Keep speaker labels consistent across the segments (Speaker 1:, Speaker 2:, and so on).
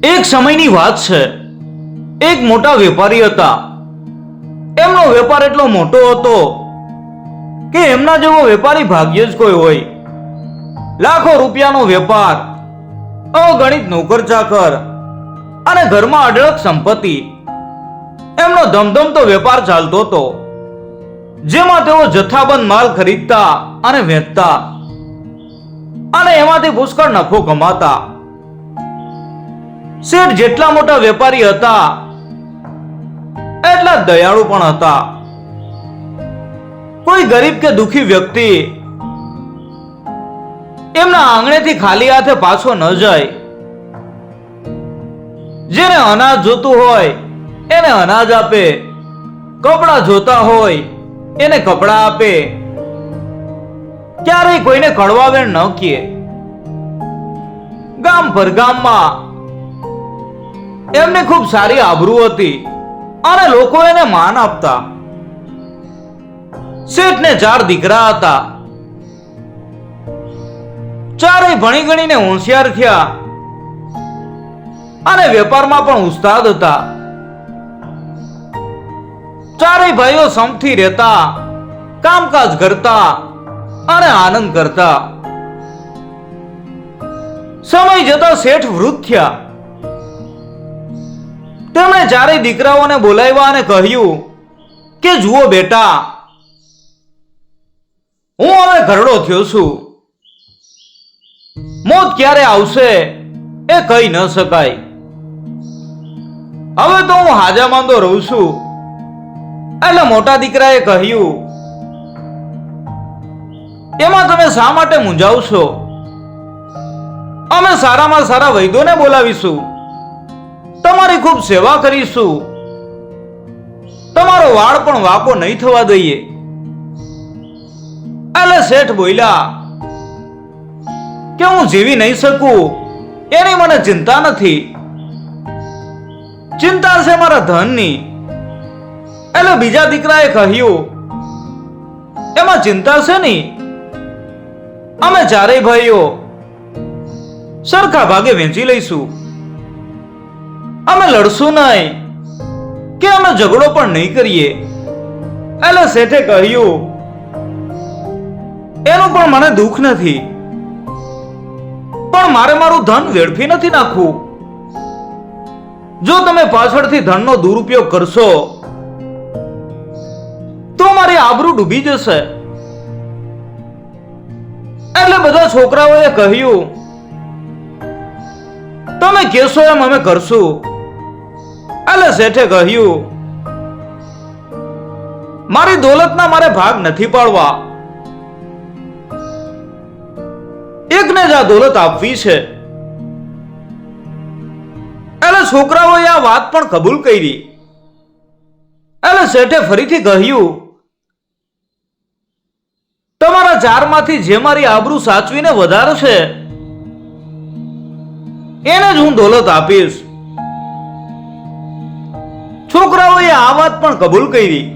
Speaker 1: એક સમયની વાત છે. એક મોટા વેપારી હતા. એમનો વેપાર એટલો મોટો હતો કે એમના જેવો વેપારી ભાગ્યે જ કોઈ હોય. લાખો રૂપિયાનો વેપાર, અગણિત નોકર ચાકર અને ઘરમાં અઢળક સંપત્તિ. એમનો ધમધમતો વેપાર ચાલતો હતો, જેમાં તેઓ જથ્થાબંધ માલ ખરીદતા અને વેચતા અને એમાંથી પુષ્કળ નફો કમાતા. શેઠ જેટલા મોટા વેપારી હતા એટલા દયાળુ પણ હતા. કોઈ ગરીબ કે દુખી વ્યક્તિ એમના આંગણેથી ખાલી હાથે પાછો ન જાય. જેને અનાજ જોતું હોય એને અનાજ આપે, કપડાં જોતા હોય એને કપડાં આપે. ક્યારેય કોઈને કડવા વેણ ન કહે. ગામ પરગામમાં એમને ખૂબ સારી આબરૂ હતી અને લોકો એને માન આપતા. શેઠને 4 દીકરા હતા. ચારેય ભણી ગણીને હોશિયાર થયા અને વેપારમાં પણ ઉસ્તાદ હતા. ચારેય ભાઈઓ સંપથી રહેતા, કામકાજ કરતા અને આનંદ કરતા. સમય જતા શેઠ વૃદ્ધ થયા. તેમણે ચારેય દીકરાઓને બોલાવ્યા અને કહ્યું કે જુઓ બેટા, હું હવે ઘરડો થયો છું. મોત ક્યારે આવશે એ કહી ન શકાય. હવે તો હું હાજા માંદો રહું છું. એટલે મોટા દીકરાએ કહ્યું, એમાં તમે શા માટે મૂંઝાવશો? અમે સારામાં સારા વૈદ્યોને બોલાવીશું, તમારી ખૂબ સેવા કરીશું, તમારો વાળ પણ વાંકો નહીં થવા દઈએ. એટલે શેઠ બોલ્યા કે હું જીવી નહીં શકું એની મને ચિંતા નથી, ચિંતા છે મારા ધનની. એટલે બીજા દીકરાએ કહ્યું, એમાં ચિંતા છે નહીં, અમે ચારેય ભાઈઓ સરખા ભાગે વેચી લઈશું. અમે લડશું નહીં કે અમે ઝઘડો પણ નહીં કરીએ. એટલે શેઠે કહ્યું, એનું પણ મને દુઃખ નથી, પણ મારે મારું ધન વેડફી નથી નાખવું. જો તમે પાછળથી ધનનો દુરુપયોગ કરશો તો મારી આબરૂ ડૂબી જશે. એટલે બધા છોકરાઓએ કહ્યું, તમે કહેશો એમ અમે કરશું. એટલે શેઠે કહ્યું, મારી દોલતના મારે ભાગ નથી પાડવા. એકને જ આ દોલત આપવી છે. એટલે છોકરાઓએ આ વાત પણ કબૂલ કરી. એટલે શેઠે ફરીથી કહ્યું, તમારા 4માંથી જે મારી આબરૂ સાચવીને વધારશે એને જ હું દોલત આપીશ. છોકરાઓએ આ વાત પણ કબૂલ કરી.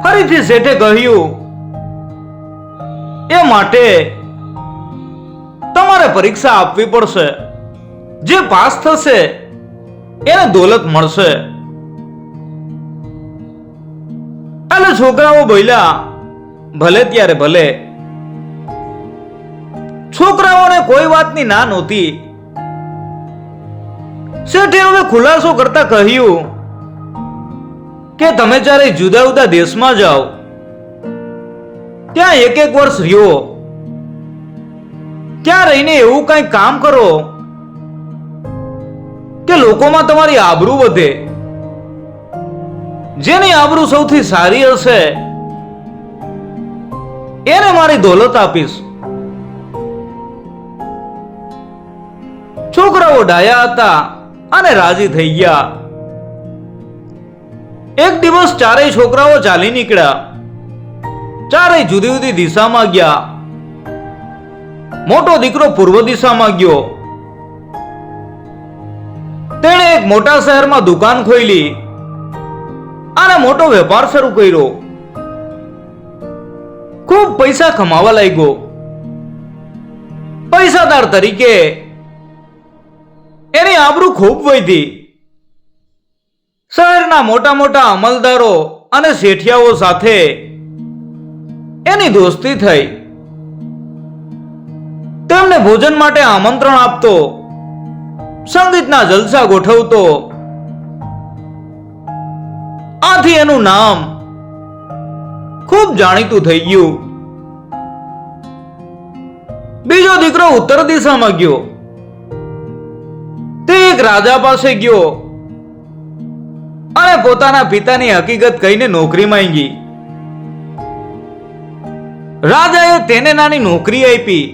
Speaker 1: ફરીથી શેઠે કહ્યું, એ માટે તમારે પરીક્ષા આપવી પડશે. જે પાસ થશે એને દોલત મળશે. એટલે છોકરાઓ બોલ્યા, ભલે ત્યારે ભલે. છોકરાઓને કોઈ વાતની ના નહોતી. શેઠે હવે ખુલાસો કરતા કહ્યું કે તમે ચારે જુદા જુદા દેશમાં જાઓ, ત્યાં 1-1 વર્ષ રહ્યો. ત્યાં રહીને એવું કંઈ કામ કરો કે લોકોમાં તમારી આબરૂ વધે. જેની આબરૂ સૌથી સારી હશે એને મારી દોલત આપીશ. છોકરાઓ ડાયા હતા અને રાજી થઈ ગયા. એક દિવસ ચારેય છોકરાઓ ચાલી નીકળ્યા. ચારેય જુદી જુદી દિશામાં ગયા. મોટો દીકરો પૂર્વ દિશામાં ગયો. તેણે એક મોટા શહેરમાં દુકાન ખોલી અને મોટો વેપાર શરૂ કર્યો. ખૂબ પૈસા કમાવા લાગ્યો. પૈસાદાર તરીકે એની એની આબરૂ ખૂબ વધી. શહેરના મોટા મોટા અમલદારો અને શેઠિયાઓ સાથે એની દોસ્તી થઈ. તેમને ભોજન માટે આમંત્રણ આપતો, સંગીતના જલસા ગોઠવતો. આથી એનું નામ ખૂબ જાણીતું થઈ ગયું. બીજો દીકરો ઉત્તર દિશામાં ગયો. તે એક રાજા પાસે ગયો અને પોતાના પિતાની હકીકત કહીને નોકરી માંગી. રાજાએ તેને નાની નોકરી આપી.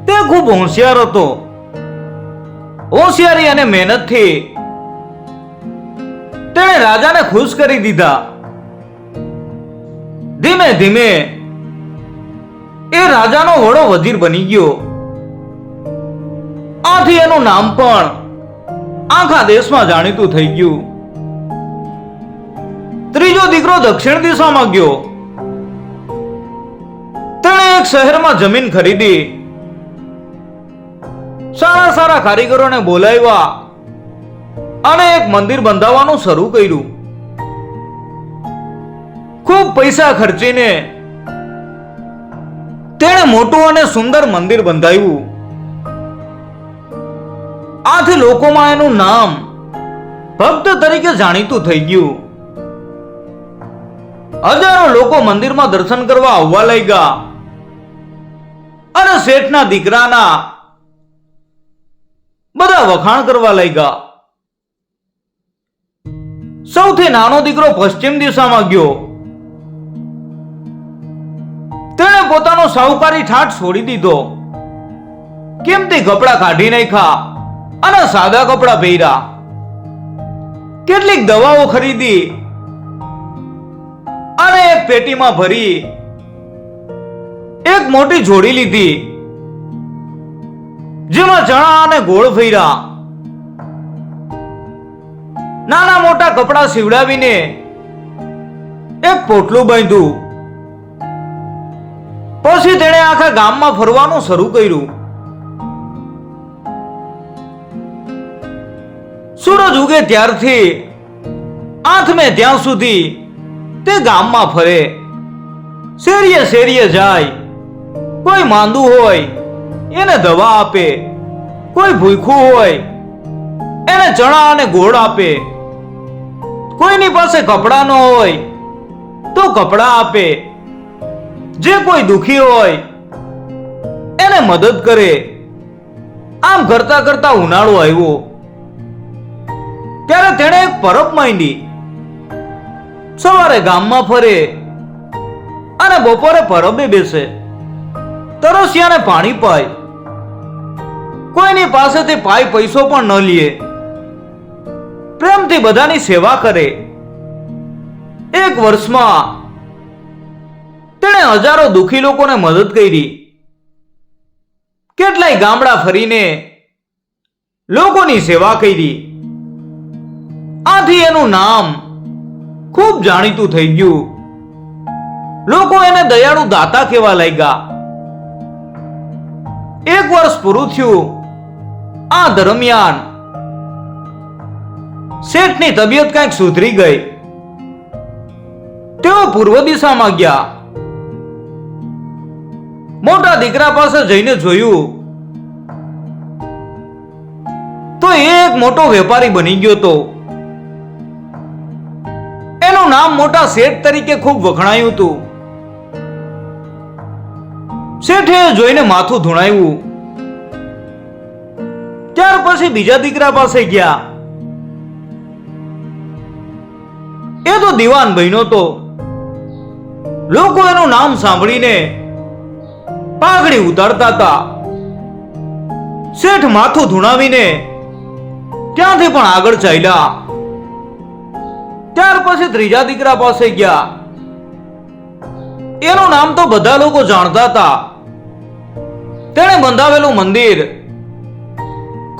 Speaker 1: તે ખૂબ હોશિયાર હતો. હોશિયારી અને મહેનતથી તેણે રાજાને ખુશ કરી દીધા. ધીમે ધીમે એ રાજાનો વડો વજીર બની ગયો. આથી એનું નામ પણ આખા દેશમાં જાણીતું થઈ ગયું. ત્રીજો દીકરો દક્ષિણ દિશામાં ગયો. તેણે એક શહેરમાં જમીન ખરીદી. સારા સારા કારીગરોને બોલાવ્યા અને એક મંદિર બંધાવવાનું શરૂ કર્યું. ખૂબ પૈસા ખર્ચીને તેણે મોટું અને સુંદર મંદિર બંધાવ્યું. આથી લોકોમાં એનું નામ ભક્ત તરીકે જાણીતું થઈ ગયું. હજારો લોકો મંદિરમાં દર્શન કરવા આવવા લાગ્યા અને શેઠના દીકરાના બધા વખાણ કરવા લાગ્યા. સૌથી નાનો દીકરો પશ્ચિમ દિશામાં ગયો. તેણે પોતાનો સાહુકારી ઠાઠ છોડી દીધો. કિંમતી કપડા કાઢી નાખ્યા અને સાદા કપડા પહેર્યા. કેટલીક દવાઓ ખરીદી અને એક પેટીમાં ભરી એક મોટી જોડી લીધી, જેમાં ચણા અને ગોળ ફેર્યા. નાના મોટા કપડા સીવડાવીને એક પોટલું બાંધ્યું. પછી તેણે આખા ગામમાં ફરવાનું શરૂ કર્યું. સૂરજ ઉગે ત્યારથી આથમે ત્યાં સુધી તે ગામમાં ફરે. શેરીએ શેરીએ જાય. કોઈ માંદું હોય એને દવા આપે, કોઈ ભૂખ્યું હોય એને ચણા અને ગોળ આપે, કોઈની પાસે કપડા ન હોય તો કપડા આપે, જે કોઈ દુખી હોય એને મદદ કરે. આમ કરતા કરતા ઉનાળો આવ્યો. ત્યારે તેણે એક પરબ માંડી. સવારે ગામમાં ફરે અને બપોરે પરબે બેસે. તરસ્યાને પાણી પાય. કોઈની પાસેથી પાય પૈસો પણ ન લે. પ્રેમથી બધાની સેવા કરે. એક વર્ષમાં તેણે હજારો દુખી લોકોને મદદ કરી. કેટલાય ગામડા ફરીને લોકોની સેવા કરી. આથી એનું નામ ખૂબ જાણીતું થઈ ગયું. લોકો એને દયાળુ દાતા કહેવા લાગ્યા. એક વર્ષ પૂરું થયું. આ દરમિયાન શેઠની તબિયત કંઈક સુધરી ગઈ. તેઓ પૂર્વ દિશામાં ગયા. મોટા દીકરા પાસે જઈને જોયું તો એક મોટો વેપારી બની ગયો હતો. એનું નામ મોટા શેઠ તરીકે ખૂબ વખણાયું હતું. શેઠે જોઈને માથું ધુણાવ્યું. ત્યાર પછી બીજા દીકરા પાસે ગયા. એ તો દીવાન બન્યો હતો. લોકો એનું નામ સાંભળીને પાઘડી ઉતારતા હતા. શેઠ માથું ધુણાવીને ત્યાંથી પણ આગળ ચાલ્યા. ત્યાર પછી ત્રીજા દીકરા પાસે ગયા. એનું નામ તો બધા લોકો જાણતા હતા. તેણે બંધાવેલું મંદિર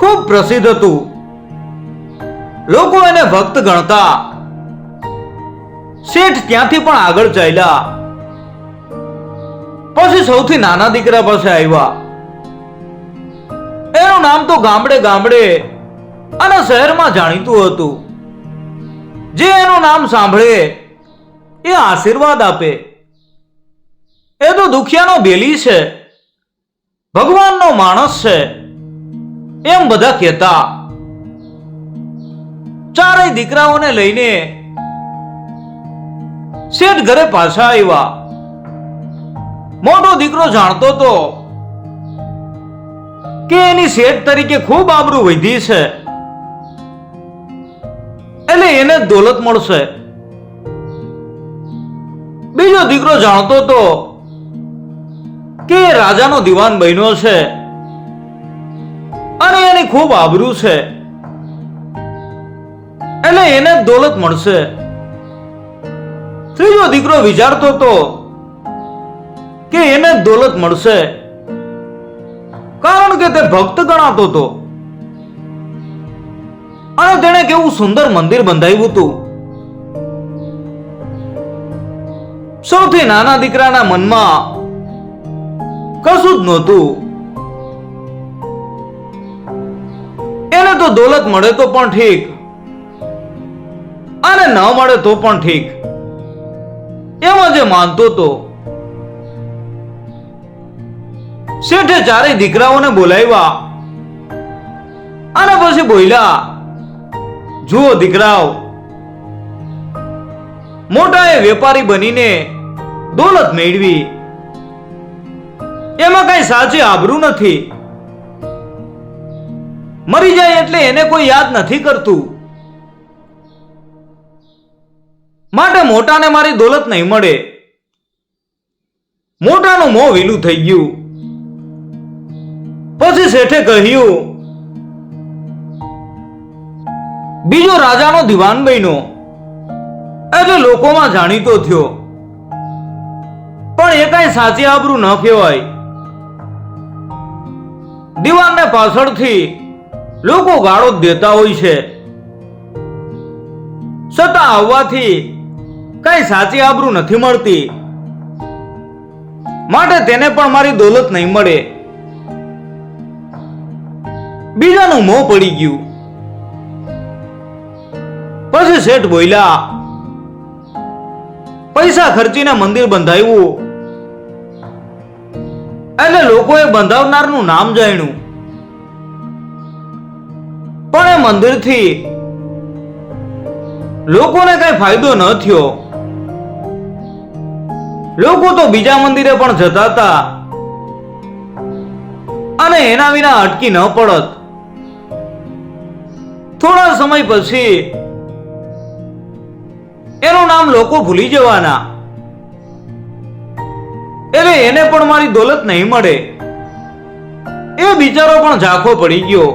Speaker 1: ખૂબ પ્રસિદ્ધ હતું. લોકો એને ભક્ત ગણતા. શેઠ ત્યાંથી પણ આગળ ચાલ્યા. પછી સૌથી નાના દીકરા પાસે આવ્યા. એનું નામ તો ગામડે ગામડે અને શહેરમાં જાણીતું હતું. જે એનું નામ સાંભળે એ આશીર્વાદ આપે. એ તો દુખિયાનો બેલી છે, ભગવાનનો માણસ છે, એમ બધા કહેતા. ચારેય દીકરાઓને લઈને શેઠ ઘરે પાછા આવ્યા. મોટો દીકરો જાણતો તો કે એની શેઠ તરીકે ખૂબ આબરૂ વધી છે, એટલે એને જ દોલત મળશે. બીજો દીકરો જાણતો તો કે એ રાજાનો દીવાન બન્યો છે અને એની ખૂબ આબરૂ છે, એટલે એને જ દોલત મળશે. ત્રીજો દીકરો વિચારતો તો કે એને જ દોલત મળશે, કારણ કે તે ભક્ત ગણાતો હતો અને તેણે કેવું સુંદર મંદિર બંધાવ્યું હતું. સૌથી નાના દીકરાના મનમાં કશું જ નહોતું. એને તો દોલત મળે તો પણ ઠીક અને ન મળે તો પણ ઠીક, એમાં જે માનતો હતો. શેઠે ચારેય દીકરાઓને બોલાવ્યા અને પછી બોલ્યા, જુઓ દીકરાઓ, મોટાએ વેપારી બનીને દોલત મેળવી, એમાં કઈ સાચી આબરૂ નથી. મરી જાય એટલે એને કોઈ યાદ નથી કરતું, માટે મોટાને મારી દોલત નહીં મળે. મોટાનું મોં વીલું થઈ ગયું. પછી શેઠે કહ્યું, બીજો રાજાનો દીવાન બન્યો એટલે લોકોમાં જાણીતો થયો, પણ એ કઈ સાચી આબરૂ ન કહેવાય. દીવાનને પાછળથી લોકો ગાળો જ દેતા હોય છે, છતાં આવવાથી કઈ સાચી આબરૂ નથી મળતી, માટે તેને પણ મારી દોલત નહીં મળે. બીજાનું મોં પડી ગયું. પછી શેઠ બોલ્યા, પૈસા ખર્ચીને મંદિર બંધાવ્યું એટલે લોકોએ બંધાવનારનું નામ જાણ્યું, પણ એ મંદિરથી લોકોને કઈ ફાયદો ન થયો. લોકો તો બીજા મંદિરે પણ જતા હતા અને એના વિના અટકી ન પડત. થોડા સમય પછી એનું નામ લોકો ભૂલી જવાના, એટલે એને પણ મારી દોલત નહીં મળે. એ બિચારો પણ ઝાંખો પડી ગયો.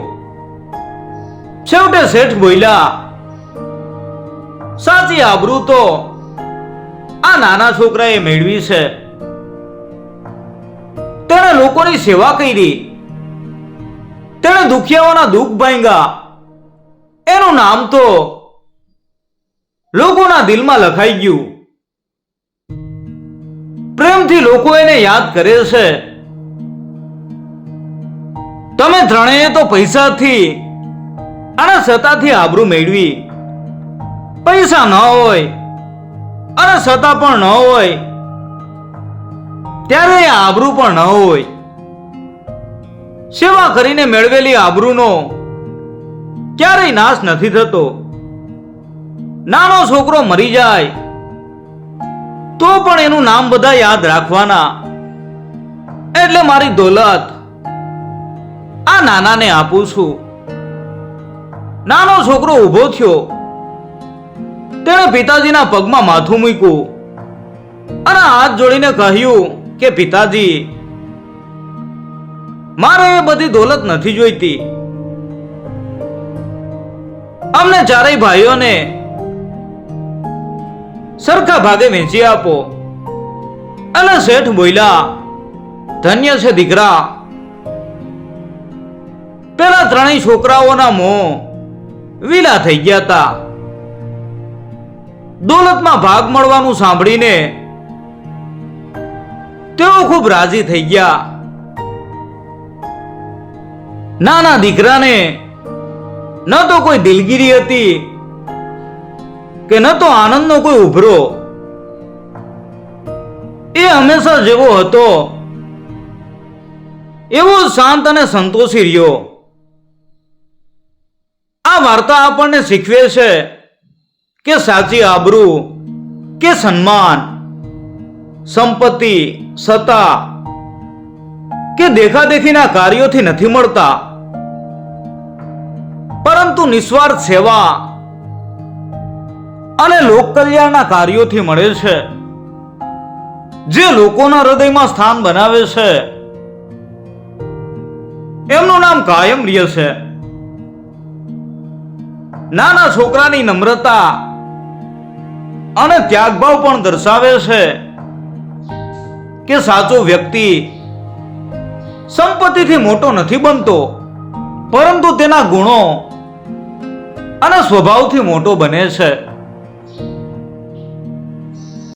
Speaker 1: છેવટે શેઠ બોલ્યા, સાચી આબરૂ તો આ નાના છોકરાએ મેળવી છે. તેણે લોકોની સેવા કરી, તેણે દુખિયાઓના દુઃખ ભાંગ્યા. એનું નામ તો લોકોના દિલમાં લખાઈ ગયું. પ્રેમથી લોકો એને યાદ કરે છે. તમે ત્રણેય તો પૈસાથી અને સત્તાથી આબરૂ મેળવી. પૈસા ન હોય અને સત્તા પણ ન હોય ત્યારે આબરૂ પણ ન હોય. સેવા કરીને મેળવેલી આબરૂનો ક્યારેય નાશ નથી થતો. નાનો છોકરો મરી જાય તો પણ એનું નામ બધા યાદ રાખવાના. એટલે મારી દોલત આ નાનાને આપું છું. નાનો છોકરો ઊભો થયો. તેણે પિતાજીના પગમાં માથું મૂક્યું અને હાથ જોડીને કહ્યું કે પિતાજી, મારે એ બધી દોલત નથી જોઈતી. અમને ચારેય ભાઈઓને સરખા ભાગે વેચી આપો. અને શેઠ બોલ્યા, ધન્ય છે દીકરા. પેલા ત્રણેય છોકરાઓના મોં વિલા થઈ ગયા હતા. દોલતમાં ભાગ મળવાનું સાંભળીને તેઓ ખૂબ રાજી થઈ ગયા. નાના દીકરાને ન તો કોઈ દિલગીરી હતી કે ન તો આનંદનો કોઈ ઉભરો. એ હંમેશા જેવો હતો એવો શાંત અને સંતોષી રહ્યો. આ વાર્તા આપણને શીખવે છે કે સાચી આબરૂ કે સન્માન, સંપત્તિ, સત્તા કે દેખાદેખીના કાર્યોથી નથી મળતા, પરંતુ નિસ્વાર્થ સેવા અને લોકકલ્યાણના કાર્યોથી મળે છે, જે લોકોના હૃદયમાં સ્થાન બનાવે છે. એમનું નામ કાયમ રહે છે. નાના છોકરાની નમ્રતા અને ત્યાગભાવ પણ દર્શાવે છે કે સાચો વ્યક્તિ સંપત્તિથી મોટો નથી બનતો, પરંતુ તેના ગુણો અને સ્વભાવથી મોટો બને છે.